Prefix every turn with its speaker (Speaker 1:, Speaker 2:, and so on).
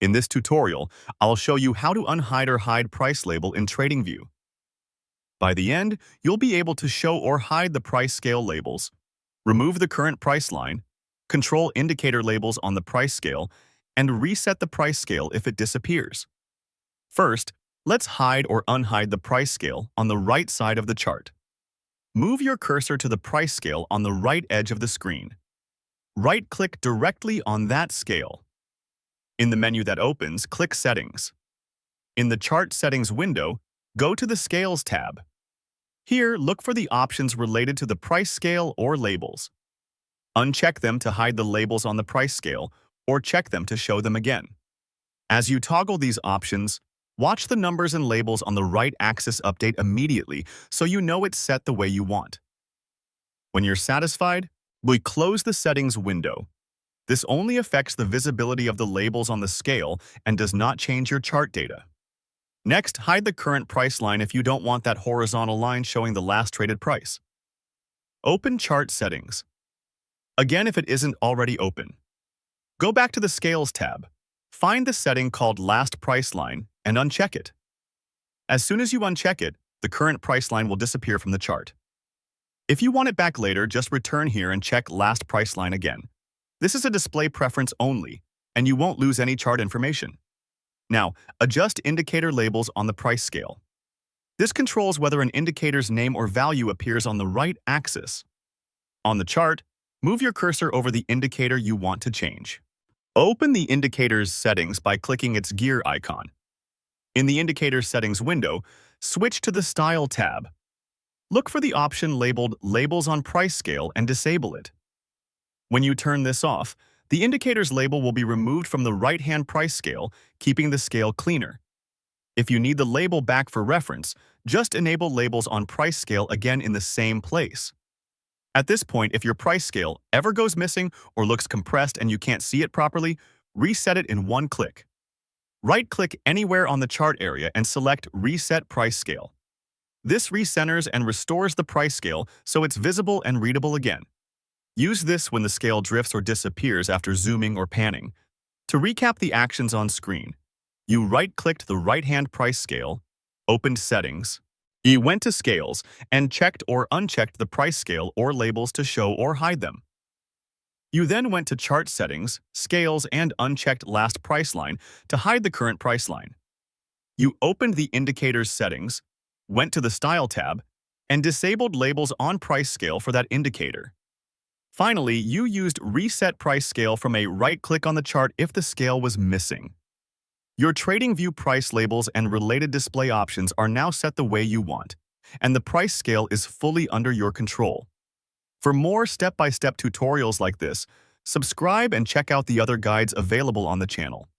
Speaker 1: In this tutorial, I'll show you how to unhide or hide price label in TradingView. By the end, you'll be able to show or hide the price scale labels, remove the current price line, control indicator labels on the price scale, and reset the price scale if it disappears. First, let's hide or unhide the price scale on the right side of the chart. Move your cursor to the price scale on the right edge of the screen. Right-click directly on that scale. In the menu that opens, click Settings. In the Chart Settings window, go to the Scales tab. Here, look for the options related to the price scale or labels. Uncheck them to hide the labels on the price scale, or check them to show them again. As you toggle these options, watch the numbers and labels on the right axis update immediately so you know it's set the way you want. When you're satisfied, we close the Settings window. This only affects the visibility of the labels on the scale and does not change your chart data. Next, hide the current price line if you don't want that horizontal line showing the last traded price. Open Chart Settings. Again, if it isn't already open. Go back to the Scales tab. Find the setting called Last Price Line and uncheck it. As soon as you uncheck it, the current price line will disappear from the chart. If you want it back later, just return here and check Last Price Line again. This is a display preference only, and you won't lose any chart information. Now, adjust indicator labels on the price scale. This controls whether an indicator's name or value appears on the right axis. On the chart, move your cursor over the indicator you want to change. Open the indicator's settings by clicking its gear icon. In the indicator settings window, switch to the Style tab. Look for the option labeled Labels on Price Scale and disable it. When you turn this off, the indicator's label will be removed from the right-hand price scale, keeping the scale cleaner. If you need the label back for reference, just enable labels on price scale again in the same place. At this point, if your price scale ever goes missing or looks compressed and you can't see it properly, reset it in one click. Right-click anywhere on the chart area and select Reset Price Scale. This recenters and restores the price scale so it's visible and readable again. Use this when the scale drifts or disappears after zooming or panning. To recap the actions on screen, you right-clicked the right-hand price scale, opened Settings, you went to Scales, and checked or unchecked the price scale or labels to show or hide them. You then went to Chart Settings, Scales, and unchecked Last Price Line to hide the current price line. You opened the Indicator's settings, went to the Style tab, and disabled labels on price scale for that indicator. Finally, you used Reset Price Scale from a right-click on the chart if the scale was missing. Your TradingView price labels and related display options are now set the way you want, and the price scale is fully under your control. For more step-by-step tutorials like this, subscribe and check out the other guides available on the channel.